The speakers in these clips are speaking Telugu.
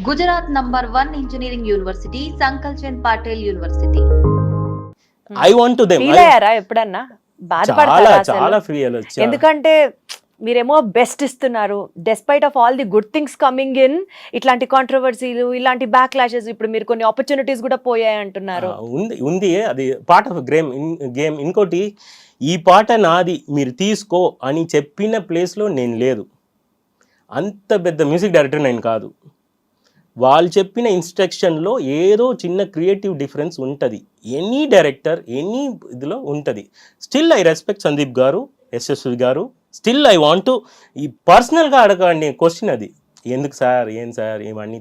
Gujarat number 1 engineering university Sankalchand Patil university. I want to them. Feel అయ్యారా ఎప్పుడన్నా? బాధపడతారా అసలు? చాలా ఫీల్ అయ్యొచ్చు. ఎందుకంటే మీరేమో బెస్ట్ ఇస్తున్నారు, despite of all the good things coming in, ఇట్లాంటి కాంట్రవర్సీలు, ఇలాంటి బ్యాక్ క్లాషెస్, ఇప్పుడు మీరు కొన్ని ఆపర్చునిటీస్ కూడా పోయాయి అంటున్నారు. ఉంది అది పార్ట్ ఆఫ్ గేమ్. ఇంకోటి, ఈ పాట నాది మీరు తీసుకో అని చెప్పిన ప్లేస్లో నేను లేదు. అంత పెద్ద మ్యూజిక్ డైరెక్టర్ నేను కాదు. వాళ్ళు చెప్పిన ఇన్స్ట్రక్షన్లో ఏదో చిన్న క్రియేటివ్ డిఫరెన్స్ ఉంటుంది. ఎనీ డైరెక్టర్ ఎనీ ఇదిలో ఉంటుంది. స్టిల్ ఐ రెస్పెక్ట్ సందీప్ గారు, యశస్వి గారు. స్టిల్ ఐ వాంట్ టు ఈ పర్సనల్గా అడగండి క్వశ్చన్ అది, ఎందుకు సార్, ఏం సార్ ఇవన్నీ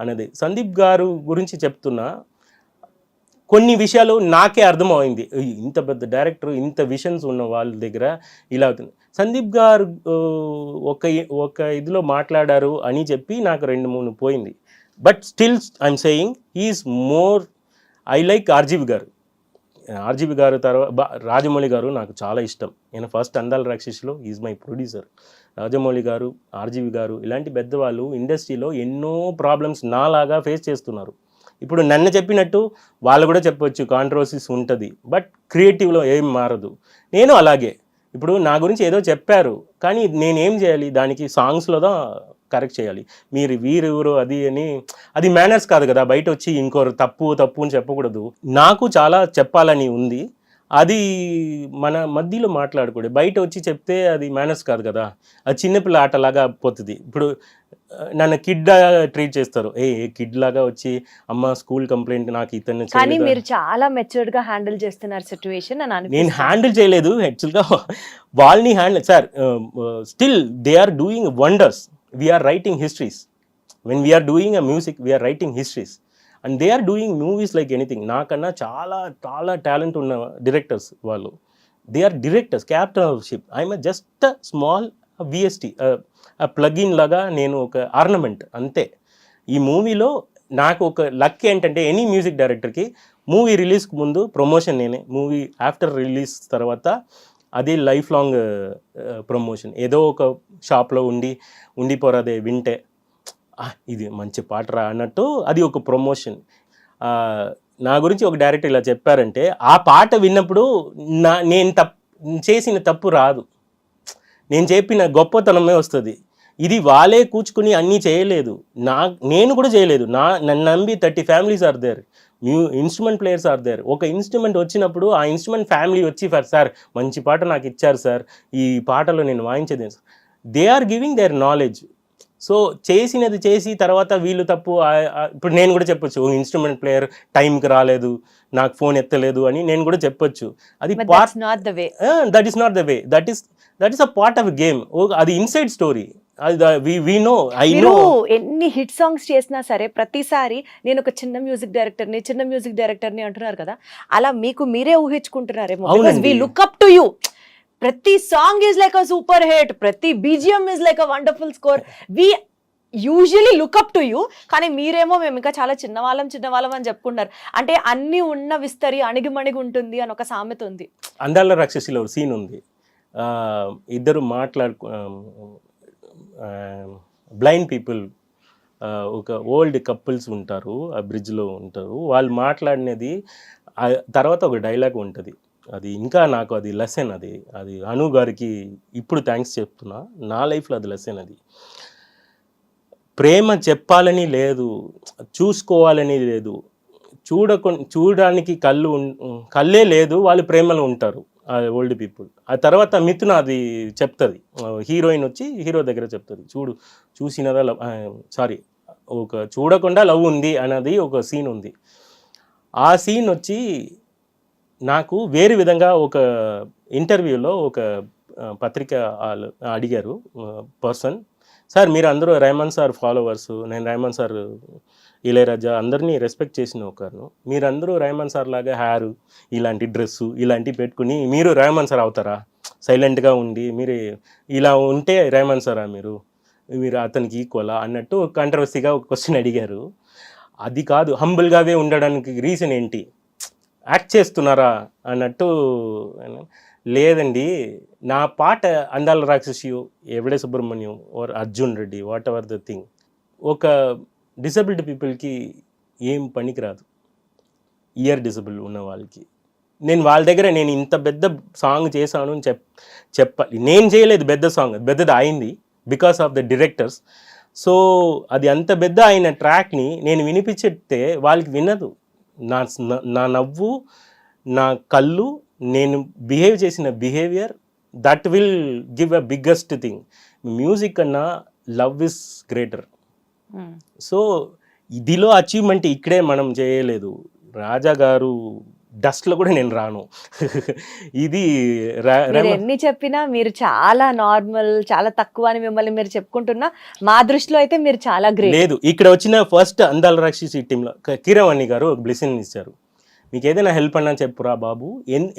అన్నది. సందీప్ గారు గురించి చెప్తున్నా, కొన్ని విషయాలు నాకే అర్థమైంది. ఇంత పెద్ద డైరెక్టర్, ఇంత విషన్స్ ఉన్న వాళ్ళ దగ్గర ఇలా అవుతుంది. సందీప్ గారు ఒక ఇదిలో మాట్లాడారు అని చెప్పి నాకు 2-3 పోయింది. But still I'm saying he's more. I like RGV గారు తర్వాత రాజమౌళి గారు నాకు చాలా ఇష్టం. నేను ఫస్ట్ అందాల రాక్షసిలో ఈజ్ మై ప్రొడ్యూసర్. రాజమౌళి గారు, ఆర్జీవి గారు ఇలాంటి పెద్దవాళ్ళు ఇండస్ట్రీలో ఎన్నో ప్రాబ్లమ్స్ నాలాగా ఫేస్ చేస్తున్నారు. ఇప్పుడు నన్ను చెప్పినట్టు వాళ్ళు కూడా చెప్పొచ్చు, కాంట్రవర్సీస్ ఉంటుంది, బట్ క్రియేటివ్లో ఏం మారదు. నేను అలాగే. ఇప్పుడు నా గురించి ఏదో చెప్పారు, కానీ నేనేం చేయాలి, దానికి సాంగ్స్లో కరెక్ట్ చేయాలి. మీరు వీరెవరు అది అని, అది మేనర్స్ కాదు కదా. బయట వచ్చి ఇంకోరు తప్పు అని చెప్పకూడదు. నాకు చాలా చెప్పాలని ఉంది, అది మన మధ్యలో మాట్లాడకూడదు. బయట వచ్చి చెప్తే అది మేనర్స్ కాదు కదా, అది చిన్నపిల్ల ఆటలాగా పోతుంది. ఇప్పుడు నన్ను కిడ్ ట్రీట్ చేస్తారు. కిడ్ లాగా వచ్చి అమ్మ స్కూల్ కంప్లైంట్ నాకు ఇతను. కానీ మీరు చాలా మెచ్యూర్డ్ గా హ్యాండిల్ చేస్తున్నారు సిచ్యువేషన్. నేను హ్యాండిల్ చేయలేదు యాక్చువల్గా, వాళ్ళని handle. Sir still they are doing wonders. We're writing histories. When we're doing a music we're writing histories and they are doing movies like anything. నాకన్నా చాలా చాలా టాలెంట్ ఉన్న డైరెక్టర్స్ వాళ్ళు. They are directors, captain of ship. I'm just small VST, plugin లాగా, నేను ఒక ఆర్నమెంట్ అంతే. ఈ మూవీలో నాకు ఒక లక్ ఏంటంటే, ఎనీ మ్యూజిక్ డైరెక్టర్కి మూవీ రిలీజ్కి ముందు ప్రమోషన్ నేనే, మూవీ ఆఫ్టర్ రిలీజ్ తర్వాత అది లైఫ్ లాంగ్ ప్రమోషన్. ఏదో ఒక షాప్లో ఉండిపోరాదే వింటే ఇది మంచి పాట రా అన్నట్టు అది ఒక ప్రమోషన్. నా గురించి ఒక డైరెక్టర్ ఇలా చెప్పారంటే, ఆ పాట విన్నప్పుడు నేను చేసిన తప్పు రాదు, నేను చెప్పిన గొప్పతనమే వస్తుంది. ఇది వాళ్ళే కూర్చుకుని అన్నీ చేయలేదు, నేను కూడా చేయలేదు. నన్ను నమ్మి 30 families are there, instrument players are there. ఒక ఇన్స్ట్రుమెంట్ వచ్చినప్పుడు ఆ ఇన్స్ట్రుమెంట్ ఫ్యామిలీ వచ్చి, సార్ మంచి పాట నాకు ఇచ్చారు సార్, ఈ పాటలో నేను వాయించేది. They are giving their knowledge. So చేసినది చేసి తర్వాత వీళ్ళు తప్పు. ఇప్పుడు నేను కూడా చెప్పొచ్చు, ఇన్స్ట్రుమెంట్ ప్లేయర్ టైంకి రాలేదు, నాకు ఫోన్ ఎత్తలేదు అని నేను కూడా చెప్పొచ్చు. అది that is not the way. That is a part of game. అది ఇన్సైడ్ స్టోరీ. ఎన్ని హిట్ సాంగ్స్ చేసినా సరే ప్రతిసారి నేను ఒక చిన్న మ్యూజిక్ డైరెక్టర్ని అంటున్నారు కదా, అలా మీకు మీరే ఊహించుకుంటున్నారేమో. We look up to you. ప్రతి song is like a super hit, ప్రతి BGM is like a wonderful score. We usually look up to you. కానీ మీరేమో మేము ఇంకా చాలా చిన్నవాళ్ళం అని చెప్పుకుంటారు. అంటే అన్ని ఉన్న విస్తరి అణిగిమణిగి ఉంటుంది అని ఒక సామెత ఉంది. అందాల రాక్షసిలో సీన్ ఉంది, ఇద్దరు బ్లైండ్ పీపుల్, ఒక ఓల్డ్ కపుల్స్ ఉంటారు, ఆ బ్రిడ్జ్లో ఉంటారు. వాళ్ళు మాట్లాడినది తర్వాత ఒక డైలాగ్ ఉంటుంది. అది ఇంకా నాకు అది లెసన్. అది అను గారికి ఇప్పుడు థ్యాంక్స్ చెప్తున్నా. నా లైఫ్లో అది లెసన్. అది ప్రేమ చెప్పాలని లేదు, చూసుకోవాలని లేదు, చూడడానికి కళ్ళే లేదు, వాళ్ళు ప్రేమలో ఉంటారు ఓల్డ్ పీపుల్. ఆ తర్వాత మిథున అది చెప్తుంది, హీరోయిన్ వచ్చి హీరో దగ్గర చెప్తుంది, చూసినదా లవ్, ఒక చూడకుండా లవ్ ఉంది అన్నది ఒక సీన్ ఉంది. ఆ సీన్ వచ్చి నాకు వేరే విధంగా ఒక ఇంటర్వ్యూలో ఒక పత్రిక అడిగారు పర్సన్, సార్ మీరు అందరూ రెహమాన్ సార్ ఫాలోవర్స్, నేను రెహమాన్ సార్, ఇళయరాజా అందరినీ రెస్పెక్ట్ చేసిన ఒకరు, మీరందరూ రెహమాన్ సార్ లాగా హ్యారు, ఇలాంటి డ్రెస్సు ఇలాంటివి పెట్టుకుని మీరు రెహమాన్ సార్ అవుతారా? సైలెంట్గా ఉండి మీరు ఇలా ఉంటే రెహమాన్ సారా మీరు అతనికి ఈక్వలా అన్నట్టు కాంట్రవర్సీగా ఒక క్వశ్చన్ అడిగారు. అది కాదు, హంబుల్గానే ఉండడానికి రీజన్ ఏంటి, యాక్ట్ చేస్తున్నారా అన్నట్టు. లేదండి, నా పాట Andala Rakshasi, Yevade Subramanyam or Arjun Reddy, whatever the thing, ఒక డిసబిలిటీ పీపుల్కి ఏం పనికిరాదు, ఇయర్ డిసబుల్ ఉన్న వాళ్ళకి. నేను వాళ్ళ దగ్గర నేను ఇంత పెద్ద సాంగ్ చేశాను అని చెప్పాలి. నేను చేయలేదు పెద్ద సాంగ్, పెద్దది అయింది because of the directors. So అది అంత పెద్ద అయిన ట్రాక్ని నేను వినిపించితే వాళ్ళకి వినదు. నా నవ్వు, నా కళ్ళు, నేను బిహేవ్ చేసిన behaviour, that will give a biggest thing. Music కన్నా లవ్ ఇస్ గ్రేటర్. సో ఇదిలో అచీవ్మెంట్ ఇక్కడే మనం చేయలేదు. రాజా గారు డస్ట్లో కూడా నేను రాను. ఇది మీరు ఎన్ని చెప్పినా మీరు చాలా నార్మల్, చాలా తక్కువ అని మిమ్మల్ని మీరు చెప్పుకుంటున్నా, మా దృష్టిలో అయితే మీరు చాలా గ్రేట్. లేదు, ఇక్కడ వచ్చిన ఫస్ట్ అందాల రాక్షసి టీంలో కీరవాణి గారు ఒక బ్లెస్సింగ్ ఇచ్చారు. మీకు ఏదైనా హెల్ప్ అన్నా చెప్పురా బాబు,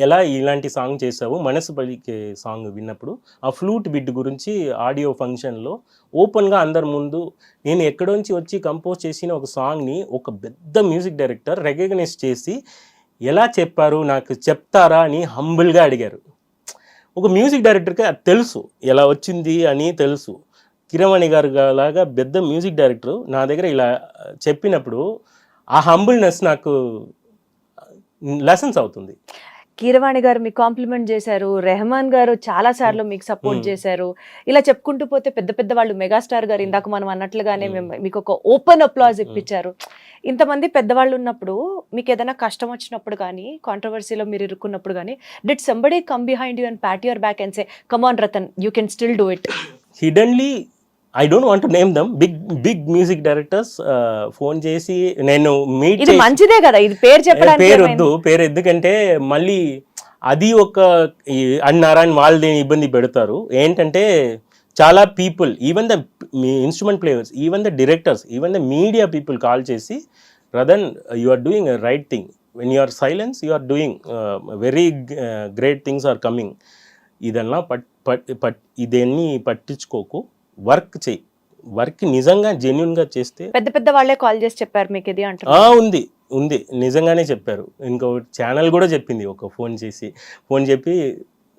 ఎలా ఇలాంటి సాంగ్ చేసావు, మనసు పలికే సాంగ్ విన్నప్పుడు ఆ ఫ్లూట్ బిట్ గురించి ఆడియో ఫంక్షన్లో ఓపెన్గా అందరి ముందు నేను ఎక్కడోంచి వచ్చి కంపోజ్ చేసిన ఒక సాంగ్ని ఒక పెద్ద మ్యూజిక్ డైరెక్టర్ రికగ్నైజ్ చేసి ఎలా చెప్పారు, నాకు చెప్తారా అని హంబుల్గా అడిగారు. ఒక మ్యూజిక్ డైరెక్టర్కి అది తెలుసు, ఎలా వచ్చింది అని తెలుసు. కిరవాణి గారు లాగా పెద్ద మ్యూజిక్ డైరెక్టర్ నా దగ్గర ఇలా చెప్పినప్పుడు ఆ హంబుల్నెస్ నాకు లెసన్స్ అవుతుంది. కీరవాణి గారు మీకు కాంప్లిమెంట్ చేశారు, రెహమాన్ గారు చాలా సార్లు మీకు సపోర్ట్ చేశారు. ఇలా చెప్పుకుంటూ పోతే పెద్ద పెద్ద వాళ్ళు, మెగాస్టార్ గారు ఇందాక మనం అన్నట్లుగానే మీకు ఒక ఓపెన్ అప్లాజ్ ఇప్పించారు. ఇంతమంది పెద్దవాళ్ళు ఉన్నప్పుడు మీకు ఏదైనా కష్టం వచ్చినప్పుడు కానీ, కాంట్రవర్సీలో మీరు ఇరుక్కున్నప్పుడు కానీ, did somebody come behind you and pat your back and say come on Rathan, you can still do it? Hiddenly I don't want to name them, big music directors phone చేసి నేను మీట్ ఇది మంచిదే కదా, ఇది పేరు చెప్పడానికి పేరు వద్దు, పేరు ఎందుకంటే మళ్ళీ అది ఒక అన్నారని వాళ్ళు ఇబ్బంది పెడతారు. ఏంటంటే చాలా people, even the instrument players, even the directors, even the media people call చేసి Radhan you are doing a right thing, when you are silence you are doing very great things are coming. ఇదన్నా ఇదన్నీ పట్టించుకోకు, వర్క్ చేయి, వర్క్ నిజంగా జెన్యున్గా చేస్తే. పెద్ద పెద్ద వాళ్ళే కాల్ చేసి చెప్పారు మీకు ఇది అంటే? ఉంది నిజంగానే చెప్పారు. ఇంకో ఛానల్ కూడా చెప్పింది, ఒక ఫోన్ చెప్పి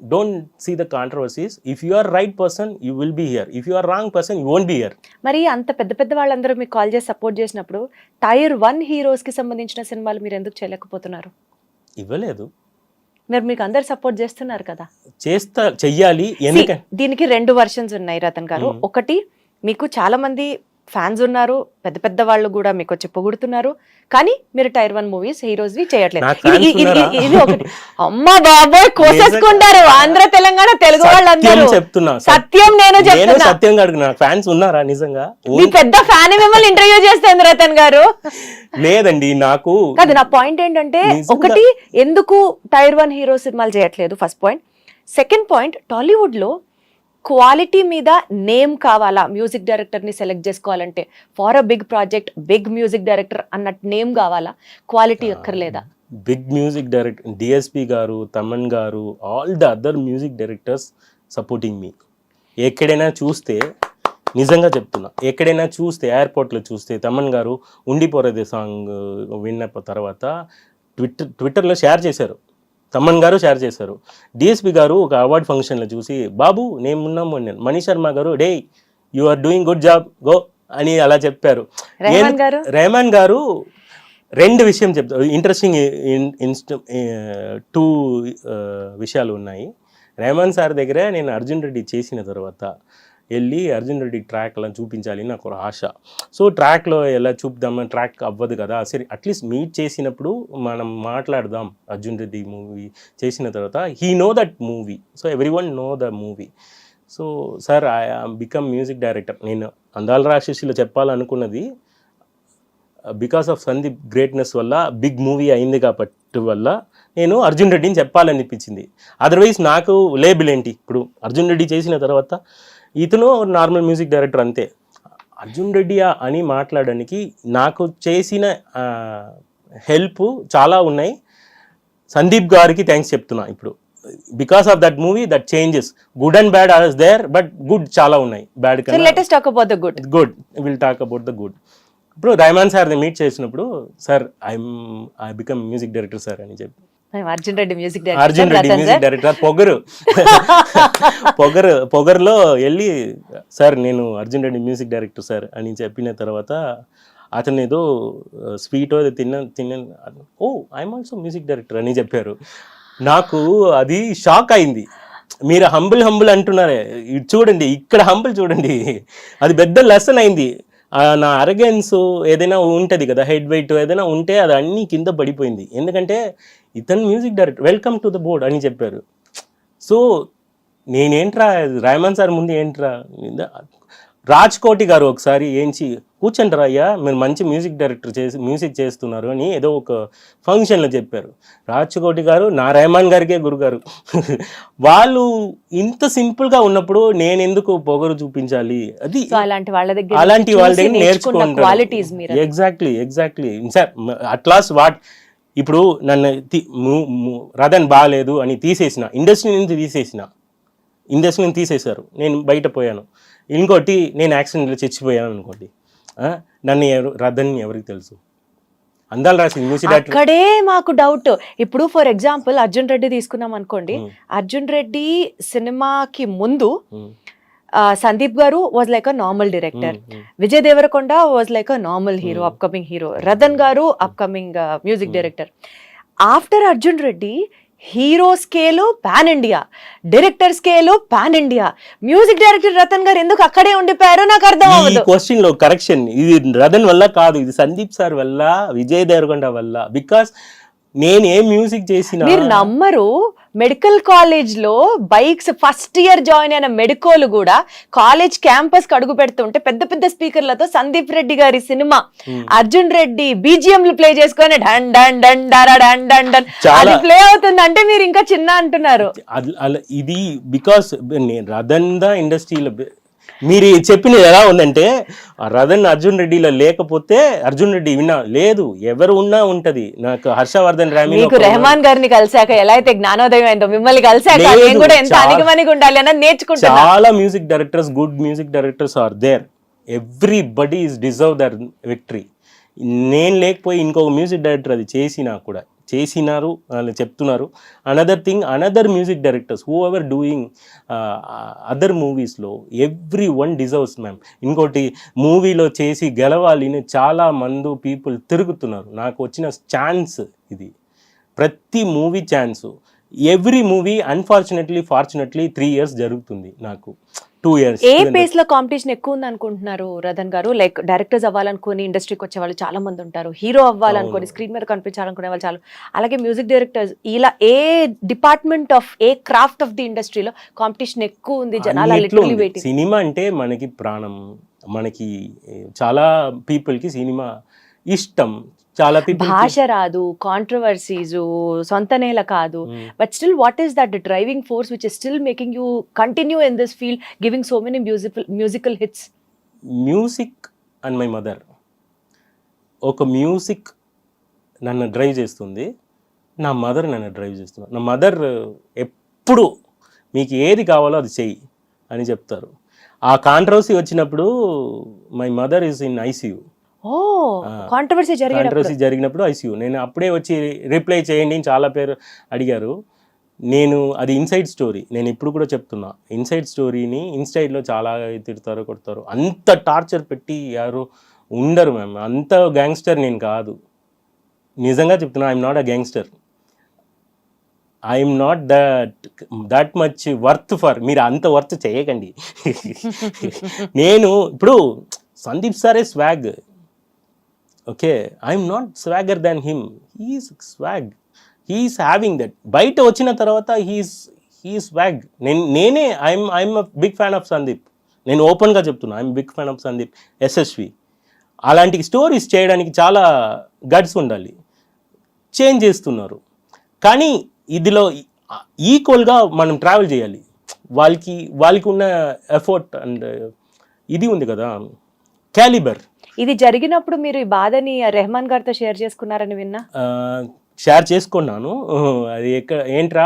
don't see the controversies, if you are right person you will be here, if you are wrong person you won't be here. మరి అంత పెద్ద పెద్ద వాళ్ళందరూ మీకు కాల్ చేసి సపోర్ట్ చేసినప్పుడు టైర్ 1 హీరోస్కి సంబంధించిన సినిమాలు మీరు ఎందుకు చేయలేకపోతున్నారు? ఇవ్వలేదు, మీకు అందరు సపోర్ట్ చేస్తున్నారు కదా. చెయ్యాలి. దీనికి 2 వర్షన్స్ ఉన్నాయి రతన్ గారు. ఒకటి, మీకు చాలా మంది ఫ్యాన్స్ ఉన్నారు, పెద్ద పెద్ద వాళ్ళు కూడా మీకు వచ్చి పొగుడుతున్నారు, కానీ మీరు టైర్ 1 మూవీస్ హీరోస్ వి చేయట్లేదు. ఇది ఒకటి. అమ్మా బాబోయ్, కోసేసుకుంటారు ఆంధ్ర తెలంగాణ తెలుగు వాళ్ళందరూ. చెప్తున్నా సత్యం, నేను చెప్తున్నా సత్యం గారు నా ఫ్యాన్స్ ఉన్నారా నిజంగా? మీ పెద్ద ఫ్యాన్ మిమ్మల్ని ఇంటర్వ్యూ చేస్తుంది రతన్ గారు. లేదండి, నాకు కాదు, నా పాయింట్ ఏంటంటే, ఒకటి, ఎందుకు టైర్ 1 హీరో సినిమాలు చేయట్లేదు, first point. Second point, Tollywood లో క్వాలిటీ మీద నేమ్ కావాలా, మ్యూజిక్ డైరెక్టర్ని సెలెక్ట్ చేసుకోవాలంటే for a big project big music director అన్నట్టు నేమ్ కావాలా, క్వాలిటీ అక్కర్లేదా? Big music director DSP garu, Thaman garu, all the other music directors supporting మీ. ఎక్కడైనా చూస్తే, నిజంగా చెప్తున్నా, ఎక్కడైనా చూస్తే, ఎయిర్పోర్ట్లో చూస్తే తమన్ గారు ఉండిపోరేదే సాంగ్ విన్న తర్వాత ట్విట్టర్లో షేర్ చేశారు, తమన్ గారు షేర్ చేశారు. డిఎస్పి గారు ఒక అవార్డ్ ఫంక్షన్లో చూసి, బాబు నేను ఉన్నాము అన్నాను. మనీష్ శర్మ గారు, day you are doing good job, go అని అలా చెప్పారు. రెహమాన్ గారు 2 విషయం చెప్తారు, ఇంట్రెస్టింగ్ 2 విషయాలు ఉన్నాయి. రెహమాన్ సార్ దగ్గర నేను అర్జున్ రెడ్డి చేసిన తర్వాత వెళ్ళి అర్జున్ రెడ్డి ట్రాక్ అలా చూపించాలి నాకు ఒక ఆశ. సో ట్రాక్లో ఎలా చూపుదామని, ట్రాక్ అవ్వదు కదా, సరే అట్లీస్ట్ మీట్ చేసినప్పుడు మనం మాట్లాడదాం. అర్జున్ రెడ్డి మూవీ చేసిన తర్వాత he know that movie, so every one know the movie. So sir I become music director. నేను అందాల రాక్షసిలో చెప్పాలనుకున్నది బికాస్ ఆఫ్ సందీప్ గ్రేట్నెస్ వల్ల బిగ్ మూవీ అయింది కాబట్టి వల్ల నేను అర్జున్ రెడ్డిని చెప్పాలనిపించింది. అదర్వైజ్ నాకు లేబుల్ ఏంటి, ఇప్పుడు అర్జున్ రెడ్డి చేసిన తర్వాత ఇతను నార్మల్ మ్యూజిక్ డైరెక్టర్ అంతే. అర్జున్ రెడ్డి అని మాట్లాడడానికి నాకు చేసిన హెల్ప్ చాలా ఉన్నాయి. సందీప్ గారికి థ్యాంక్స్ చెప్తున్నా ఇప్పుడు, because of that movie that changes, good and bad are there, but good చాలా ఉన్నాయి, బ్యాడ్ కన్నా. Let us talk about the good. Will talk about the good. ఇప్పుడు రెహమాన్ సార్ మీట్ చేసినప్పుడు, sir I become music director sir అని చెప్పి, అర్జున్ రెడ్డి మ్యూజిక్ డైరెక్టర్ పొగరులో వెళ్ళి, సార్ నేను Arjun Reddy music director sir అని చెప్పిన తర్వాత అతను ఏదో స్వీట్ ఏదో తిన్న oh I'm also music director అని చెప్పారు. నాకు అది షాక్ అయింది. మీరు హంబుల్ అంటున్నారే, ఇది చూడండి ఇక్కడ హంబుల్ చూడండి, అది పెద్ద లెసన్ అయింది. నా అరగెన్స్ ఏదైనా ఉంటుంది కదా, హెడ్ వెయిట్ ఏదైనా ఉంటే అది అన్నీ కింద పడిపోయింది. ఎందుకంటే ఇతను music director, welcome to the board అని చెప్పారు. సో నేనేంట్రా రెహమాన్ సార్ ముందు ఏంట్రా, రాజ్కోటి గారు ఒకసారి ఏంచి కూర్చుంటారా అయ్యా మీరు మంచి మ్యూజిక్ డైరెక్టర్ మ్యూజిక్ చేస్తున్నారు అని ఏదో ఒక ఫంక్షన్లో చెప్పారు. రాజ్కోటి గారు నా రెహమాన్ గారికే గురుగారు. వాళ్ళు ఇంత సింపుల్గా ఉన్నప్పుడు నేను ఎందుకు పొగరు చూపించాలి? అది అలాంటి వాళ్ళ దగ్గర నేర్చుకుంటారు. ఎగ్జాక్ట్లీ సార్ అట్లాస్ ఇప్పుడు నన్ను రథన్ బాగాలేదు అని ఇండస్ట్రీ నుంచి తీసేశారు, నేను బయట పోయాను. ఇంకోటి నేను యాక్సిడెంట్లో చచ్చిపోయాను అనుకోండి, నన్ను రథన్ ఎవరికి తెలుసు? అందాలు రాసింది మ్యూజిక్ డైరెక్టర్. అక్కడే మాకు డౌట్. ఇప్పుడు ఫర్ ఎగ్జాంపుల్ అర్జున్ రెడ్డి తీసుకున్నాం అనుకోండి, అర్జున్ రెడ్డి సినిమాకి ముందు Sandeep garu was like a normal director, Vijay Deverakonda was like a normal hero, upcoming hero, Rathan garu upcoming music director. After Arjun Reddy hero scale pan India, director scale pan India, music director Rathan garu ఎందుకు అక్కడే ఉండిపోయారో నాకు అర్థం అవ్వదు. క్వశ్చన్ లో కరెక్షన్, ఇది రతన్ వల్ల కాదు, ఇది సందీప్ సార్ వల్ల, విజయ్ దేవరకొండ వల్ల. బికాస్ నేను ఏ మ్యూజిక్ చేసినా మీరు నమ్మరు, మెడికల్ కాలేజ్ లో బైక్స్ ఫస్ట్ ఇయర్ జాయిన్ అయిన మెడికోలు కూడా కాలేజ్ క్యాంపస్ కి అడుగు పెడుతుంటే పెద్ద పెద్ద స్పీకర్లతో సందీప్ రెడ్డి గారి సినిమా అర్జున్ రెడ్డి బీజిఎంలు ప్లే చేసుకొని ఢన్ ఢన్ ఢన్ డర ఢన్ ఢన్ ఢన్ అది ప్లే అవుతుంది అంటే మీరు ఇంకా చిన్న అంటున్నారు. ఇది బికాస్ రథన్ ద ఇండస్ట్రీలో మీరు చెప్పినది ఎలా ఉందంటే రథన్ అర్జున్ రెడ్డిలో లేకపోతే అర్జున్ రెడ్డి విన్నా లేదు, ఎవరు ఉన్నా ఉంటది. నాకు హర్షవర్ధన్ మీకు రెహమాన్ గారిని కలిసాక ఎలా అయితే జ్ఞానోదయం అయిందో, మిమ్మల్ని కలిసాక నేను కూడా ఎంత అనిగమనిగా ఉండాలి అన్నది నేర్చుకుంటా. చాలా music directors, good music directors are there, everybody is deserve their victory. నేను లేకపోయి ఇంకొక మ్యూజిక్ డైరెక్టర్ అది చేసినారు అని చెప్తున్నారు. Another music directors whoever doing other మూవీస్లో ఎవ్రీ వన్ డిజర్వ్స్ మ్యామ్. ఇంకోటి మూవీలో చేసి గెలవాలి చాలా మంది పీపుల్ తిరుగుతున్నారు. నాకు వచ్చిన ఛాన్స్ ఇది, ప్రతి movie chance, every movie fortunately 3 years జరుగుతుంది, నాకు 2 years. ఏ పేస్ లో కాంపిటీషన్ ఎక్కువ ఉంది అనుకుంటున్నారు రథన్ గారు? లైక్ డైరెక్టర్స్ అవ్వాలనుకుని ఇండస్ట్రీకి వచ్చే వాళ్ళు చాలా మంది ఉంటారు, హీరో అవ్వాలనుకుని స్క్రీన్ మీద కనిపించాలనుకునే వాళ్ళు చాలా, అలాగే మ్యూజిక్ డైరెక్టర్స్, ఇలా ఏ డిపార్ట్మెంట్ ఆఫ్ ఏ క్రాఫ్ట్ ఆఫ్ ది ఇండస్ట్రీలో కాంపిటీషన్ ఎక్కువ ఉంది? జనాలు సినిమా అంటే మనకి ప్రాణం, మనకి చాలా పీపుల్ కి సినిమా ఇష్టం, చాలా పీపుల్ భాష రాదు, కాంట్రవర్సీస్, సొంత నేల కాదు, but still what is that driving force which is still making you continue in this field, giving so many musical hits? Music and my mother. ఒక మ్యూజిక్ నన్ను డ్రైవ్ చేస్తుంది, నా మదర్ నన్ను డ్రైవ్ చేస్తున్నారు. నా మదర్ ఎప్పుడు మీకు ఏది కావాలో అది చెయ్యి అని చెప్తారు. ఆ కాంట్రవర్సీ వచ్చినప్పుడు my mother is in ICU. Controversy జరిగినప్పుడు ఐసీయూ, నేను అప్పుడే వచ్చి రిప్లై చేయండి అని చాలా పేరు అడిగారు. నేను అది ఇన్సైడ్ స్టోరీ, నేను ఇప్పుడు కూడా చెప్తున్నా, ఇన్సైడ్ స్టోరీని ఇన్సైడ్లో చాలా తిడతారు, కొడతారు. అంత టార్చర్ పెట్టి ఎవరు ఉండరు మ్యామ్. అంత గ్యాంగ్స్టర్ నేను కాదు, నిజంగా చెప్తున్నా. I'm not a gangster, I'm not that much worth for, మీరు అంత వర్త్ చేయకండి. నేను ఇప్పుడు సందీప్ సారే swag, okay, I'm not swagger than him, he's swag, he's having that. బయట వచ్చిన తర్వాత హీఈస్ స్వాగ్. నేనే I'm a big fan of Sandeep, నేను ఓపెన్గా చెప్తున్నా, I'm big fan of Sandeep, SSV. అలాంటి స్టోరీస్ చేయడానికి చాలా గట్స్ ఉండాలి. చేంజ్ చేస్తున్నారు, కానీ ఇదిలో ఈక్వల్గా మనం ట్రావెల్ చేయాలి. వాళ్ళకి ఉన్న ఎఫర్ట్ అండ్ ఇది ఉంది కదా, క్యాలిబర్. ఇది జరిగినప్పుడు మీరు ఈ బాధని రెహమాన్ గారితో షేర్ చేసుకున్నారని విన్నా? షేర్ చేసుకున్నాను. అది ఏంట్రా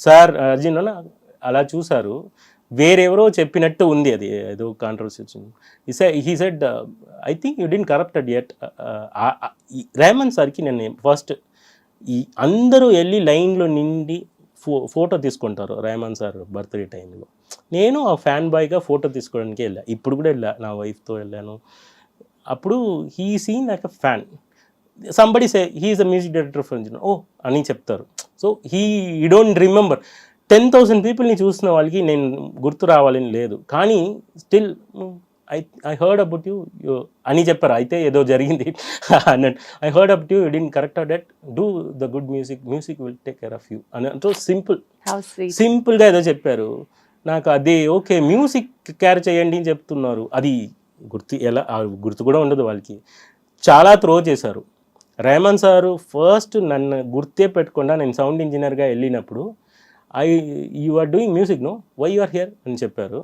సార్ అర్జున్ అలా చూసారు, వేరెవరో చెప్పినట్టు ఉంది, అది ఏదో కాంట్రవర్సీ వచ్చింది. He said I think you didn't corrupted yet. Rahman సార్కి నేను ఫస్ట్ అందరూ వెళ్ళి లైన్లో నిండి ఫోటో తీసుకుంటారు రెహమాన్ సార్ బర్త్డే టైంలో. నేను ఆ ఫ్యాన్ బాయ్గా ఫోటో తీసుకోవడానికి వెళ్ళా, ఇప్పుడు కూడా వెళ్ళా, నా వైఫ్తో వెళ్ళాను. అప్పుడు he seen like a fan. Somebody say he is a music director for ఓ అని చెప్తారు. So he don't remember. 10,000 పీపుల్ని చూసిన వాళ్ళకి నేను గుర్తు రావాలని లేదు, కానీ still I heard about you అని చెప్పారు. అయితే ఏదో జరిగింది అన్నట్టు. I heard about you did correct that, do the good music will take care of you అని అంటూ సింపుల్గా ఏదో చెప్పారు. నాకు అది ఓకే, మ్యూజిక్ కేర్ చేయండి అని చెప్తున్నారు, అది గుర్తు కూడా ఉండదు వాళ్ళకి. చాలా త్రో చేశారు. రెహమాన్ సారు ఫస్ట్ నన్ను గుర్తే పెట్టకుండా నేను సౌండ్ ఇంజనీర్గా వెళ్ళినప్పుడు you are doing music no, why you are here అని చెప్పారు.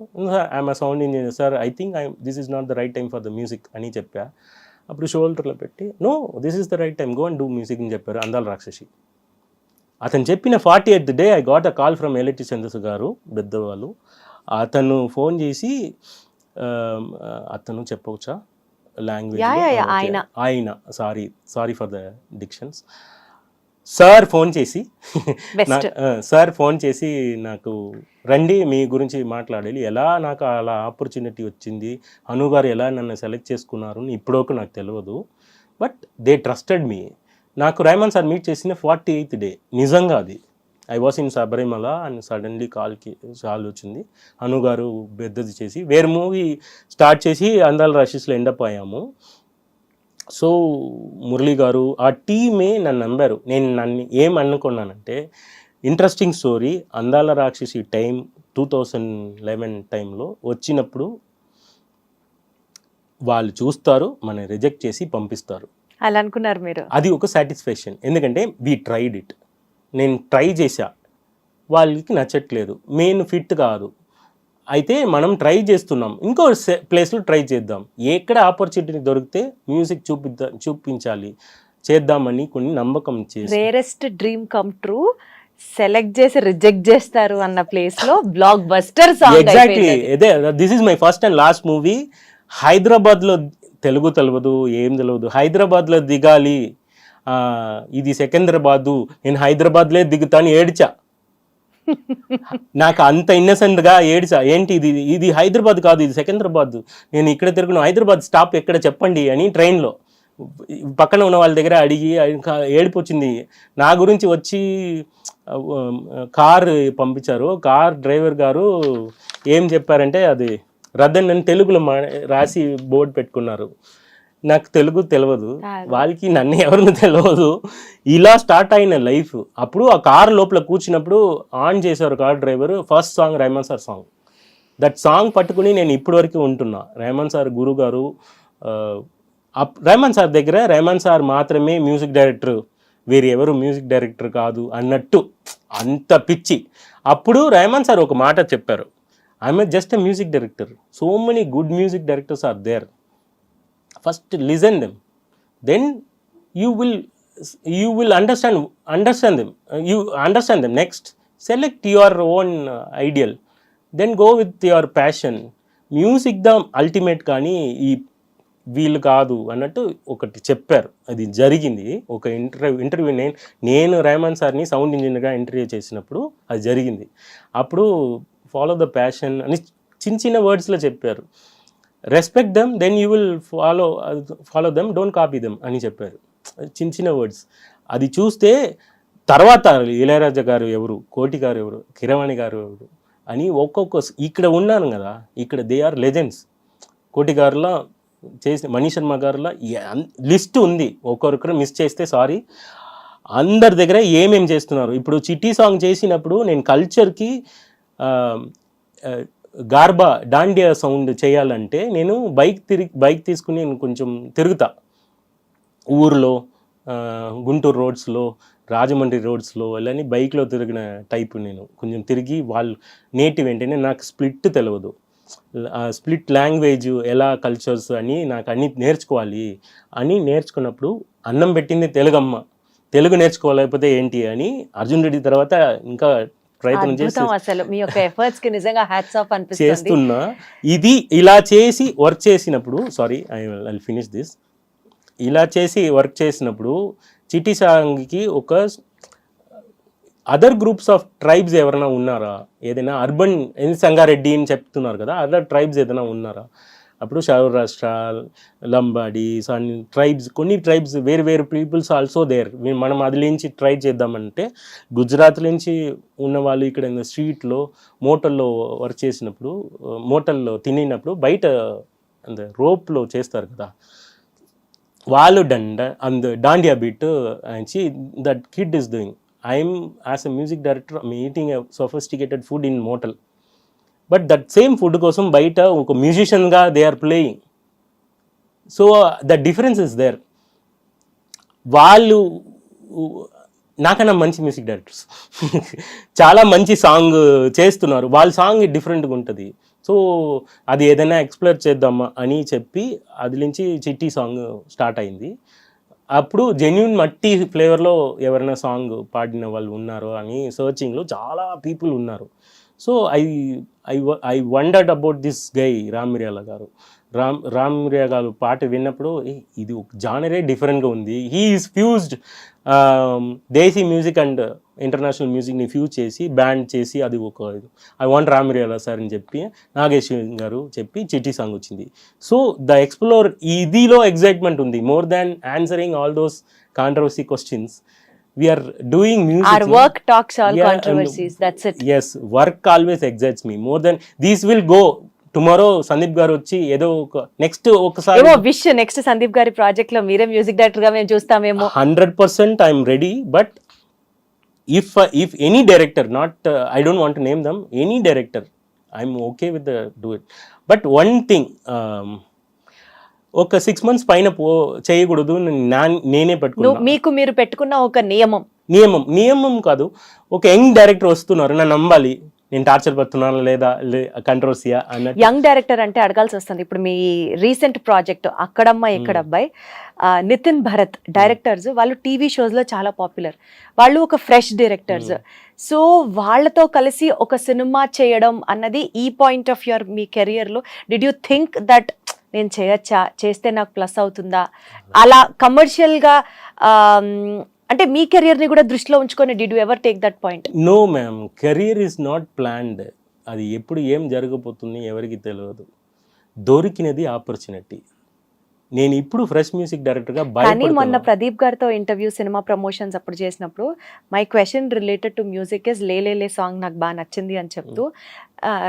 I'm a sound engineer sir, I think this is not the right time for the music అని చెప్పా. అప్పుడు షోల్డర్లో పెట్టి no this is the right time, go and do music అని చెప్పారు అందాల రాక్షసి. అతను చెప్పిన 48th day I got a call from LIT Chandrasekhar గారు, పెద్దవాళ్ళు. అతను ఫోన్ చేసి, అతను చెప్పవచ్చా లాంగ్వేజ్, ఆయన sorry for the dictions, sir phone చేసి నాకు రండి మీ గురించి మాట్లాడాలి, ఎలా నాకు అలా ఆపర్చునిటీ వచ్చింది, అనుగారు ఎలా నన్ను సెలెక్ట్ చేసుకున్నారు ఇప్పటివరకు నాకు తెలియదు, బట్ దే ట్రస్టెడ్ మీ. నాకు రెహమాన్ సార్ మీట్ చేసిన 48th day నిజంగా అది. I was in Sabarimala and suddenly call వచ్చింది. అనుగారు పెద్దది చేసి వేరే మూవీ స్టార్ట్ చేసి అందాల రాక్షసిలో ఎండప్ అయ్యాము. సో మురళి గారు ఆ టీమే నన్ను నమ్మారు. నన్ను ఏం అనుకున్నానంటే, ఇంట్రెస్టింగ్ స్టోరీ, అందాల రాక్షసి టైం 2011 టైంలో వచ్చినప్పుడు వాళ్ళు చూస్తారు, మన రిజెక్ట్ చేసి పంపిస్తారు అలా అనుకున్నారు మీరు. అది ఒక సాటిస్ఫాక్షన్, ఎందుకంటే వీ ట్రైడ్ ఇట్. నేను ట్రై చేశా, వాళ్ళకి నచ్చట్లేదు, మెయిన్ ఫిట్ కాదు, అయితే మనం ట్రై చేస్తున్నాం, ఇంకో ప్లేస్లో ట్రై చేద్దాం, ఎక్కడ ఆపర్చునిటీ దొరికితే మ్యూజిక్ చూపించాలి చేద్దామని కొన్ని నమ్మకం చేసి. Rarest dream come true, select చేసి రిజెక్ట్ చేస్తారు అన్న ప్లేస్ లో బ్లాక్ బస్టర్ సాంగ్. ఎగ్జాక్ట్లీ అదే, this is my first and last movie. హైదరాబాద్లో తెలుగు తెలియదు, ఏం తెలియదు, హైదరాబాద్లో దిగాలి, ఇది సికింద్రాబాదు, నేను హైదరాబాద్లే దిగుతాను ఏడ్చా. నాకు అంత ఇన్నసెంట్గా ఏడ్చా, ఏంటి ఇది హైదరాబాద్ కాదు, ఇది సికింద్రాబాద్, నేను ఇక్కడ తిరుగును, హైదరాబాద్ స్టాప్ ఎక్కడ చెప్పండి అని ట్రైన్లో పక్కన ఉన్న వాళ్ళ దగ్గర అడిగి ఏడుపు వచ్చింది. నా గురించి వచ్చి కార్ పంపించారు, కార్ డ్రైవర్ గారు ఏం చెప్పారంటే అది రద్దని నన్ను తెలుగులో రాసి బోర్డు పెట్టుకున్నారు. నాకు తెలుగు తెలియదు, వాళ్ళకి నన్ను ఎవరిని తెలియదు, ఇలా స్టార్ట్ అయిన లైఫ్. అప్పుడు ఆ కార్ లోపల కూర్చున్నప్పుడు ఆన్ చేశారు car driver, first song Rahman sir song. That song పట్టుకుని నేను ఇప్పటి వరకు ఉంటున్నా. రెహమాన్ సార్ గురువు గారు, రెహమాన్ సార్ దగ్గర రెహమాన్ సార్ మాత్రమే మ్యూజిక్ డైరెక్టర్, వేరే ఎవరు మ్యూజిక్ డైరెక్టర్ కాదు అన్నట్టు అంత పిచ్చి. అప్పుడు రెహమాన్ సార్ ఒక మాట చెప్పారు, I'm just a music director, so many good music directors are there, first listen them, then you will understand them. Next select your own ideal, then go with your passion. Music the ultimate కానీ ఈ వీళ్ళు కాదు అన్నట్టు ఒకటి చెప్పారు. అది జరిగింది. ఒక ఇంటర్వ్యూ నేను రెహమాన్ సార్ని సౌండ్ ఇంజనీర్గా ఇంటర్వ్యూ చేసినప్పుడు అది జరిగింది. అప్పుడు ఫాలో ద ప్యాషన్ అని చిన్న వర్డ్స్లో చెప్పారు. Respect them, then you will follow them, don't copy them అని చెప్పారు. చిన్న వర్డ్స్. అది చూస్తే తర్వాత ఇళయరాజా గారు ఎవరు, కోటి గారు ఎవరు, కిరవాణి గారు ఎవరు అని ఒక్కొక్క ఇక్కడ ఉన్నాను కదా, ఇక్కడ దే ఆర్ లెజెండ్స్. కోటి గారులా చేసిన, మనీష్ శర్మ గారులా లిస్ట్ ఉంది, ఒక్కొక్కరు మిస్ చేస్తే సారీ. అందరి దగ్గర ఏమేం చేస్తున్నారు. ఇప్పుడు చిట్టి సాంగ్ చేసినప్పుడు నేను కల్చర్కి గార్బా డాండియా సౌండ్ చేయాలంటే నేను బైక్ తీసుకుని నేను కొంచెం తిరుగుతా ఊర్లో, గుంటూరు రోడ్స్లో, రాజమండ్రి రోడ్స్లో వెళ్ళని బైక్లో తిరిగిన టైపు. నేను కొంచెం తిరిగి వాళ్ళు నేటివ్ ఏంటంటే నాకు స్ప్లిట్ తెలియదు, స్ప్లిట్ లాంగ్వేజ్ ఎలా కల్చర్స్ అని నాకు అన్ని నేర్చుకోవాలి అని నేర్చుకున్నప్పుడు అన్నం పెట్టింది తెలుగమ్మ, తెలుగు నేర్చుకోలేకపోతే ఏంటి అని అర్జున్ రెడ్డి తర్వాత ఇంకా ప్రయత్నం చేస్తున్నా. ఇది ఇలా చేసి వర్క్ చేసినప్పుడు, sorry I will finish this, ఇలా చేసి వర్క్ చేసినప్పుడు చిట్టి సాంగ్కి ఒక అదర్ గ్రూప్స్ ఆఫ్ ట్రైబ్స్ ఎవరైనా ఉన్నారా, ఏదైనా అర్బన్ సంగారెడ్డి అని చెప్తున్నారు కదా, అదర్ ట్రైబ్స్ ఏదైనా ఉన్నారా అప్పుడు సౌరాష్ట్ర, లంబాడీస్ అండ్ ట్రైబ్స్, కొన్ని ట్రైబ్స్ వేరు వేరు పీపుల్స్ ఆల్సో దేర్. మనం అది నుంచి ట్రై చేద్దామంటే గుజరాత్ నుంచి ఉన్న వాళ్ళు ఇక్కడ స్ట్రీట్లో మోటల్లో వర్క్ చేసినప్పుడు, మోటల్లో తినినప్పుడు బయట అంత రోప్లో చేస్తారు కదా, వాళ్ళు దాండియా బీట్ అంచి that kid is doing. I'm as a music director eating a sophisticated food in motel, but that same food కోసం బయట ఒక మ్యూజిషియన్గా they are playing. So the difference is there. వాళ్ళు నాకన్నా మంచి మ్యూజిక్ డైరెక్టర్స్ చాలా మంచి సాంగ్ చేస్తున్నారు, వాళ్ళ సాంగ్ డిఫరెంట్గా ఉంటుంది. సో అది ఏదైనా ఎక్స్ప్లోర్ చేద్దామా అని చెప్పి అది నుంచి చిట్టి సాంగ్ స్టార్ట్ అయింది. అప్పుడు జెన్యున్ మట్టి ఫ్లేవర్లో ఎవరైనా సాంగ్ పాడిన వాళ్ళు ఉన్నారో అని సర్చింగ్లో చాలా పీపుల్ ఉన్నారు. So I wondered about this guy Ram మిరియాల గారు. రామ్ మిరియా గారు పాట విన్నప్పుడు ఇది ఒక జానరే డిఫరెంట్గా ఉంది. He is fused desi music and international మ్యూజిక్ని ఫ్యూజ్ చేసి బ్యాండ్ చేసి అది ఒక ఐ వాంట్ రామ్ మిరియాల సార్ అని చెప్పి నాగేష్ గారు చెప్పి చిట్టి సాంగ్ వచ్చింది. సో ద ఎక్స్ప్లోర్ ఇదిలో ఎగ్జైట్మెంట్ ఉంది, more than answering all those controversy questions. We are doing music. Our work talks all controversies. That's it. Yes, work always excites me more than these will go. Tomorrow Sandeep గారు వచ్చి ఏదో ఒక నెక్స్ట్ ఒకసారి విష్ నెక్స్ట్ సందీప్ గారి ప్రాజెక్ట్ లో మీరే మ్యూజిక్ డైరెక్టర్ గా మేము చూస్తామేమో. 100% I'm ready. But if any director, not I don't want to name them, any director I'm okay with do it. But one thing, ఒక 6 months పైన చేయకూడదు, నేనే పెట్టుకున్నాను. మీకు మీరు పెట్టుకున్న ఒక నియమం కాదు. ఒక యంగ్ డైరెక్టర్ వస్తున్నారు, నన్ను నమ్మాలి, నేను టార్చర్ పడుతున్నాను లేదా కంట్రోవర్సీయా అన్నట్టు. యంగ్ డైరెక్టర్ అంటే అడగాల్సి వస్తుంది. ఇప్పుడు మీ రీసెంట్ ప్రాజెక్ట్ అక్కడమ్మ ఇక్కడ అబ్బాయి, నితిన్ భరత్ డైరెక్టర్స్, వాళ్ళు టీవీ షోస్ లో చాలా పాపులర్, వాళ్ళు ఒక ఫ్రెష్ డైరెక్టర్స్. సో వాళ్ళతో కలిసి ఒక సినిమా చేయడం అన్నది ఈ point of your me career లో డిడ్ యూ థింక్ దట్ నేను చేయొచ్చా, చేస్తే నాకు ప్లస్ అవుతుందా, అలా కమర్షియల్ గా అంటే మీ కెరియర్ ని కూడా దృష్టిలో ఉంచుకొని did you ever take that point? No ma'am, career is not planned. అది ఎప్పుడు ఏం జరగబోతుంది ఎవరికి తెలియదు. దొరికినది ఆపర్చునిటీ. నేను ఇప్పుడు ఫ్రెష్ మ్యూజిక్ డైరెక్టర్గా కానీ మొన్న ప్రదీప్ గారితో ఇంటర్వ్యూ సినిమా ప్రమోషన్స్ అప్పుడు చేసినప్పుడు my question related to music is లేలే సాంగ్ నాకు బాగా నచ్చింది అని చెప్తూ,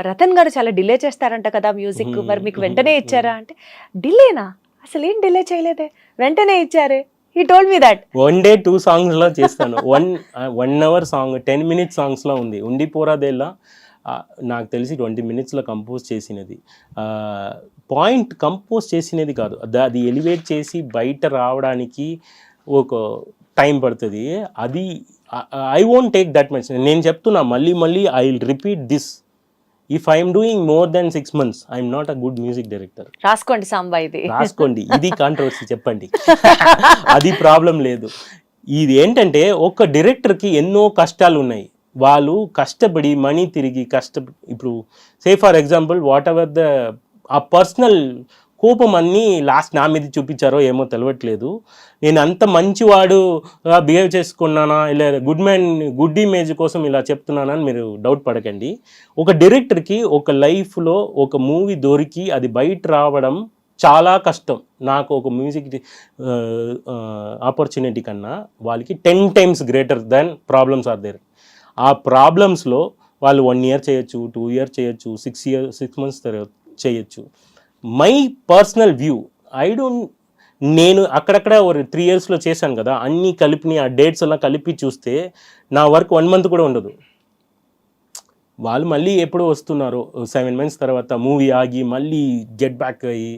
రతన్ గారు చాలా డిలే చేస్తారంట కదా మ్యూజిక్, మరి మీకు వెంటనే ఇచ్చారా అంటే, డిలేనా, అసలు ఏం డిలే చేయలేదే, వెంటనే ఇచ్చారే. He told me that. 1 day 2 songs లో చేస్తాను. 1 hour సాంగ్ 10 minutes సాంగ్స్ లో ఉంది. ఉండి పోరాదేలా నాకు తెలిసి 20 minutes లో కంపోజ్ చేసినది. పాయింట్ కంపోజ్ చేసినది కాదు, అది ఎలివేట్ చేసి బయట రావడానికి ఒక టైం పడుతుంది. అది I won't take that much. నేను చెప్తున్నా మళ్ళీ I will repeat this. If I'm doing more than 6 months, I'm not a good music director. రాసుకోండి సాంబా, ఇది రాసుకోండి, ఇది కాంట్రవర్సీ చెప్పండి, అది ప్రాబ్లం లేదు. ఇది ఏంటంటే ఒక డైరెక్టర్కి ఎన్నో కష్టాలు ఉన్నాయి. వాళ్ళు కష్టపడి మనీ తిరిగి ఇప్పుడు say for example what ever ఆ పర్సనల్ కోపం అన్నీ లాస్ట్ నా మీద చూపించారో ఏమో తెలియట్లేదు. నేను అంత మంచివాడు బిహేవ్ చేసుకున్నానా, ఇలా గుడ్ ఇమేజ్ కోసం ఇలా చెప్తున్నానని మీరు డౌట్ పడకండి. ఒక డైరెక్టర్కి ఒక లైఫ్లో ఒక మూవీ దొరికి అది బయట రావడం చాలా కష్టం. నాకు ఒక మ్యూజిక్ ఆపర్చునిటీ కన్నా వాళ్ళకి 10 times greater than problems are there. ఆ ప్రాబ్లమ్స్లో వాళ్ళు 1 year చేయొచ్చు, 2 years చేయొచ్చు, 6 months చేయొచ్చు. మై పర్సనల్ వ్యూ, నేను అక్కడక్కడ ఒక 3 yearsలో చేశాను కదా, అన్నీ కలిపి ఆ డేట్స్ అలా కలిపి చూస్తే నా వర్క్ 1 month కూడా ఉండదు. వాళ్ళు మళ్ళీ ఎప్పుడు వస్తున్నారు 7 months తర్వాత మూవీ ఆగి మళ్ళీ గెట్ బ్యాక్ అయ్యి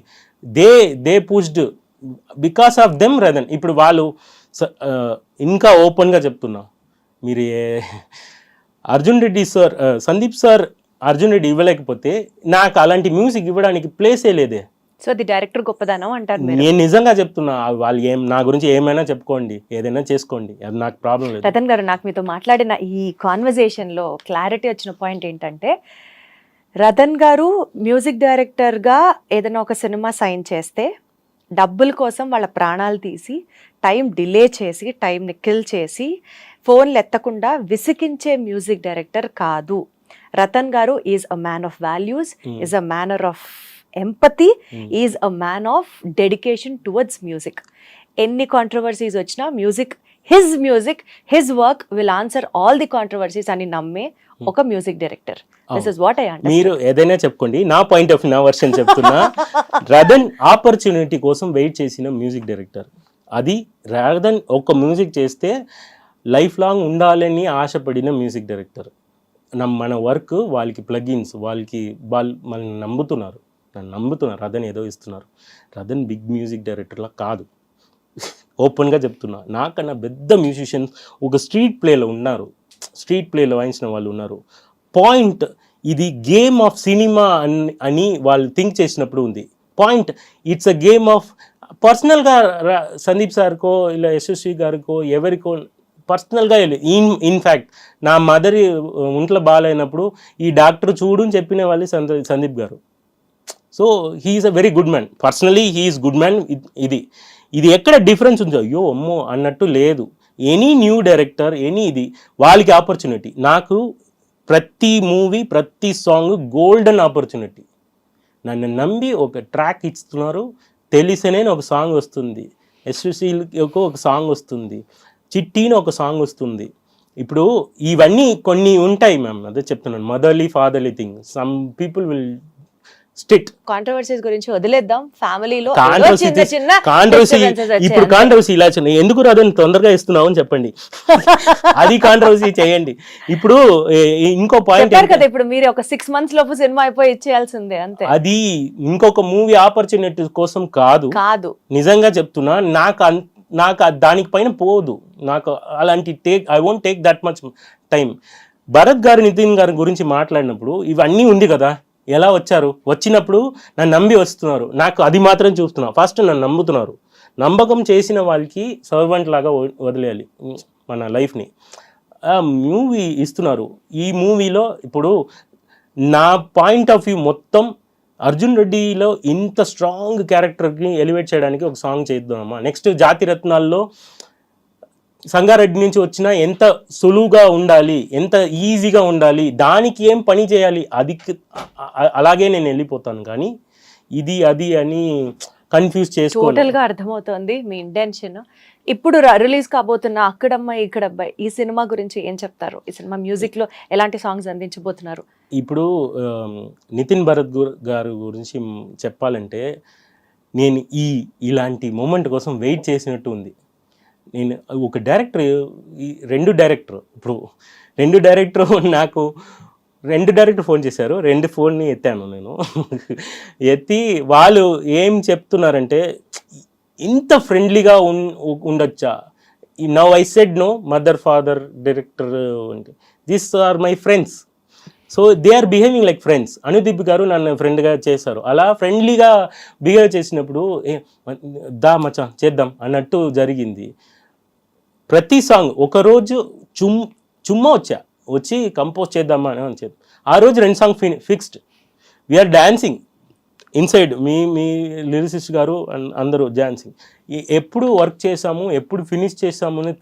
they pushed because of them Radan. ఇప్పుడు వాళ్ళు ఇంకా ఓపెన్గా చెప్తున్నా, మీరు అర్జున్ రెడ్డి సార్, సందీప్ సార్ అర్జున్ రెడ్డి ఇవ్వలేకపోతే నాకు అలాంటి మ్యూజిక్ ఇవ్వడానికి ప్లేసే లేదే. సో అది డైరెక్టర్ గొప్పదనం అంటారు. నేను నిజంగా చెప్తున్నా, వాళ్ళు నా గురించి ఏమైనా చెప్పుకోండి, ఏదైనా చేసుకోండి, అది నాకు ప్రాబ్లం లేదు. రతన్ గారు, నాకు మీతో మాట్లాడిన ఈ కాన్వర్జేషన్లో క్లారిటీ వచ్చిన పాయింట్ ఏంటంటే, రతన్ గారు మ్యూజిక్ డైరెక్టర్గా ఏదైనా ఒక సినిమా సైన్ చేస్తే డబ్బుల కోసం వాళ్ళ ప్రాణాలు తీసి, టైం డిలే చేసి, టైంని కిల్ చేసి, ఫోన్లు ఎత్తకుండా విసిగించే మ్యూజిక్ డైరెక్టర్ కాదు. రతన్ గారు is a man of values, is a manner of empathy, is a man of dedication towards music. ఎన్ని కాంట్రవర్సీస్ వచ్చినా music his work will answer all the controversies అని నమ్మే ఒక music director. This is what I understand. మీరు ఏదైనా చెప్పుకోండి, నా పాయింట్ ఆఫ్ నా వర్షన్ చెప్తున్నా. రదన్ ఆపర్చునిటీ కోసం వెయిట్ చేసిన మ్యూజిక్ డైరెక్టర్. అది రదన్ ఒక మ్యూజిక్ చేస్తే లైఫ్ లాంగ్ ఉండాలని ఆశపడిన మ్యూజిక్ డైరెక్టర్. మన వర్క్ వాళ్ళకి ప్లగిన్స్, వాళ్ళు మనల్ని నమ్ముతున్నారు. రదన్ ఏదో ఇస్తున్నారు. రదన్ బిగ్ మ్యూజిక్ డైరెక్టర్లా కాదు, ఓపెన్గా చెప్తున్నా. నాకన్నా పెద్ద మ్యూజిషియన్స్ ఒక స్ట్రీట్ ప్లేలో వాయించిన వాళ్ళు ఉన్నారు. పాయింట్ ఇది గేమ్ ఆఫ్ సినిమా అని వాళ్ళు థింక్ చేసినప్పుడు ఉంది. Point it's a game of పర్సనల్గా సందీప్ సార్కో ఇలా యశస్వి గారికో ఎవరికో పర్సనల్గా ఇన్ఫ్యాక్ట్ నా మదర్ ఒంట్లో బాగాలేనప్పుడు ఈ డాక్టర్ చూడు అని చెప్పిన వాళ్ళు సందీప్ గారు. So he's a very good man. Personally he's good man. ఇది ఎక్కడ డిఫరెన్స్ ఉందో అయ్యో అమ్మో అన్నట్టు లేదు. ఎనీ న్యూ డైరెక్టర్ ఇది వాళ్ళకి ఆపర్చునిటీ. నాకు ప్రతి మూవీ ప్రతి సాంగ్ గోల్డెన్ ఆపర్చునిటీ. నన్ను నమ్మి ఒక ట్రాక్ ఇస్తున్నారు. తెలిసనే ఒక సాంగ్ వస్తుంది, ఎస్విసికి ఒక సాంగ్ వస్తుంది, చిట్టీని ఒక సాంగ్ వస్తుంది. ఇప్పుడు ఇవన్నీ కొన్ని ఉంటాయి మ్యామ్, అదే చెప్తున్నాను. Motherly fatherly thing some people will స్టిట్. కాంట్రవర్సీస్ గురించి వదిలేద్దాం. ఫ్యామిలీలో ఇప్పుడు కాంట్రవర్సీ ఇలా చిన్న ఎందుకు రాదని తొందరగా ఇస్తున్నావు అని చెప్పండి. అది కాంట్రవర్సీ చేయండి. ఇప్పుడు ఇంకో పాయింట్ కదా, ఇప్పుడు మీరు ఒక 6 months లోపు సినిమా అయిపోయి ఇచ్చేయాల్సిందే అంతే. అది ఇంకొక మూవీ ఆపర్చునిటీ కోసం కాదు, నిజంగా చెప్తున్నా. నాకు దానికి పైన పోదు. నాకు అలాంటి I won't take that much time. Bharat గారు నితిన్ గారి గురించి మాట్లాడినప్పుడు ఇవన్నీ ఉంది కదా, ఎలా వచ్చారు, వచ్చినప్పుడు నన్ను నమ్మి వస్తున్నారు. నాకు అది మాత్రం చూస్తున్నా. ఫస్ట్ నన్ను నమ్ముతున్నారు. నమ్మకం చేసిన వాళ్ళకి సర్వెంట్ లాగా వదిలేయాలి మన లైఫ్ని. మూవీ ఇస్తున్నారు. ఈ మూవీలో ఇప్పుడు నా పాయింట్ ఆఫ్ వ్యూ మొత్తం అర్జున్ రెడ్డిలో ఇంత స్ట్రాంగ్ క్యారెక్టర్ని ఎలివేట్ చేయడానికి ఒక సాంగ్ చేద్దామమ్మా. నెక్స్ట్ జాతిరత్నాల్లో సంగారెడ్డి నుంచి వచ్చిన ఎంత సులువుగా ఉండాలి, ఎంత ఈజీగా ఉండాలి, దానికి ఏం పని చేయాలి, అలాగే నేను వెళ్ళిపోతాను. కానీ ఇది అది అని కన్ఫ్యూజ్ చేసుకో. టోటల్గా అర్థమవుతోంది మీ ఇంటెన్షన్. ఇప్పుడు రిలీజ్ కాబోతున్న అక్కడమ్మాయి ఇక్కడబ్బాయి ఈ సినిమా గురించి ఏం చెప్తారు? ఈ సినిమా మ్యూజిక్లో ఎలాంటి సాంగ్స్ అందించబోతున్నారు? ఇప్పుడు నితిన్ భరత్ గారు గురించి చెప్పాలంటే నేను ఇలాంటి మూమెంట్ కోసం వెయిట్ చేసినట్టు ఉంది. నేను ఒక డైరెక్టర్, రెండు డైరెక్టర్ నాకు 2 డైరెక్టర్ ఫోన్ చేశారు. 2 ఫోన్ని ఎత్తాను నేను. ఎత్తి వాళ్ళు ఏం చెప్తున్నారంటే ఇంత ఫ్రెండ్లీగా ఉండొచ్చా. Now I said no, mother father director this are my friends. So they are behaving like friends. Anudeep గారు నన్ను ఫ్రెండ్గా చేశారు. అలా ఫ్రెండ్లీగా బిహేవ్ చేసినప్పుడు దా మచ్చా చేద్దాం అన్నట్టు జరిగింది. ప్రతి సాంగ్ ఒకరోజు చుమ్మా వచ్చి కంపోజ్ చేద్దామా అని చెప్పి ఆ రోజు 2 song fixed. We're dancing inside, మీ లిరిసిస్ట్ గారు అందరూ డాన్సింగ్. ఎప్పుడు వర్క్ చేసాము, ఎప్పుడు ఫినిష్ చేసాము అని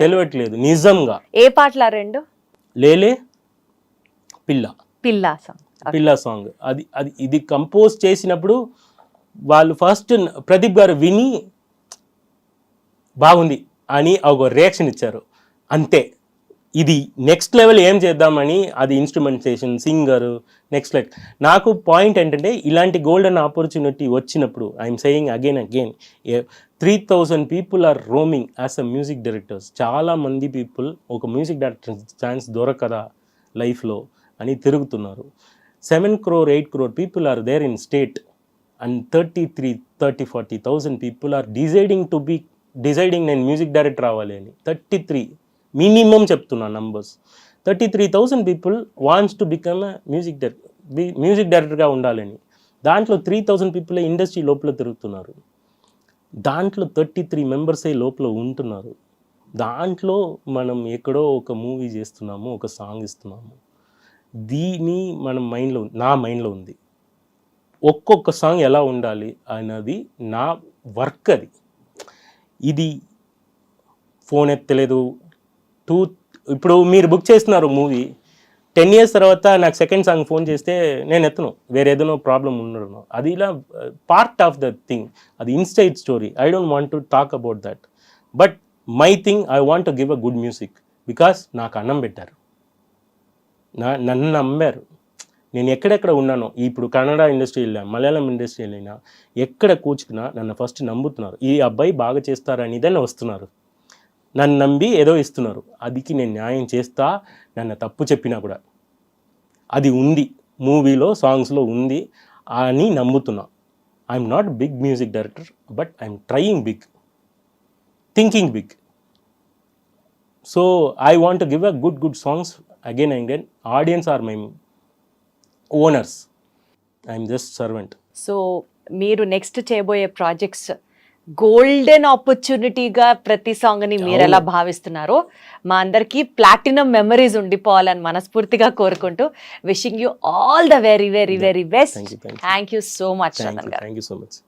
తెలియట్లేదు నిజంగా. ఏ పాటల 2? లేలే పిల్ల సాంగ్. ఇది కంపోజ్ చేసినప్పుడు వాళ్ళు ఫస్ట్ ప్రదీప్ గారు విని బాగుంది అని ఒక రియాక్షన్ ఇచ్చారు అంతే. ఇది నెక్స్ట్ లెవెల్ ఏం చేద్దామని అది ఇన్స్ట్రుమెంటేషన్, సింగర్ నెక్స్ట్ లెవెల్. నాకు పాయింట్ ఏంటంటే ఇలాంటి గోల్డెన్ ఆపర్చునిటీ వచ్చినప్పుడు I'm saying again 3,000 people are roaming as a music directors. చాలామంది పీపుల్ ఒక మ్యూజిక్ డైరెక్టర్ ఛాన్స్ దొరకదా లైఫ్లో అని తిరుగుతున్నారు. 7 crore 8 crore people are there in state and 30,000-40,000 people are deciding నేను మ్యూజిక్ డైరెక్టర్ అవ్వాలి అని. 33 మినిమం చెప్తున్నా numbers. 33,000 people wants to become music డైరెక్టర్గా ఉండాలని. దాంట్లో 3,000 people ఇండస్ట్రీ లోపల తిరుగుతున్నారు. దాంట్లో 33 members లోపల ఉంటున్నారు. దాంట్లో మనం ఎక్కడో ఒక మూవీ చేస్తున్నాము, ఒక సాంగ్ ఇస్తున్నాము. దీని మనం నా మైండ్లో ఉంది. ఒక్కొక్క సాంగ్ ఎలా ఉండాలి అన్నది నా వర్క్. ఇది ఫోన్ ఎత్తలేదు. ఇప్పుడు మీరు బుక్ చేస్తున్నారు మూవీ, 10 years తర్వాత నాకు సెకండ్ సాంగ్ ఫోన్ చేస్తే నేను ఎత్తను, వేరే ఏదైనా ప్రాబ్లం ఉండను. అది ఇలా పార్ట్ ఆఫ్ ద థింగ్, అది inside story. I don't want to talk about that. But my thing, I want to give a good music because నాకు అన్నం పెట్టారు, నన్ను నమ్మారు. నేను ఎక్కడెక్కడ ఉన్నానో, ఇప్పుడు కన్నడ ఇండస్ట్రీ వెళ్ళినా, మలయాళం ఇండస్ట్రీ వెళ్ళినా, ఎక్కడ కూర్చుకున్నా నన్ను ఫస్ట్ నమ్ముతున్నారు. ఈ అబ్బాయి బాగా చేస్తారనిదని వస్తున్నారు, నన్ను నమ్మి ఏదో ఇస్తున్నారు. అదికి నేను న్యాయం చేస్తా, నన్ను తప్పు చెప్పినా కూడా. అది ఉంది మూవీలో, సాంగ్స్లో ఉంది అని నమ్ముతున్నా. I'm not big music director, but I'm trying big, thinking big. So I want to give a good songs again and again. Audience are my owners, I'm just servant. So మీరు నెక్స్ట్ చేయబోయే ప్రాజెక్ట్స్ గోల్డెన్ ఆపర్చునిటీగా ప్రతి సాంగ్ని మీరు ఎలా భావిస్తున్నారో, మా అందరికీ ప్లాటినం మెమరీస్ ఉండిపోవాలని మనస్ఫూర్తిగా కోరుకుంటూ, wishing you all the very very very best. Thank you so much. Thank you so much.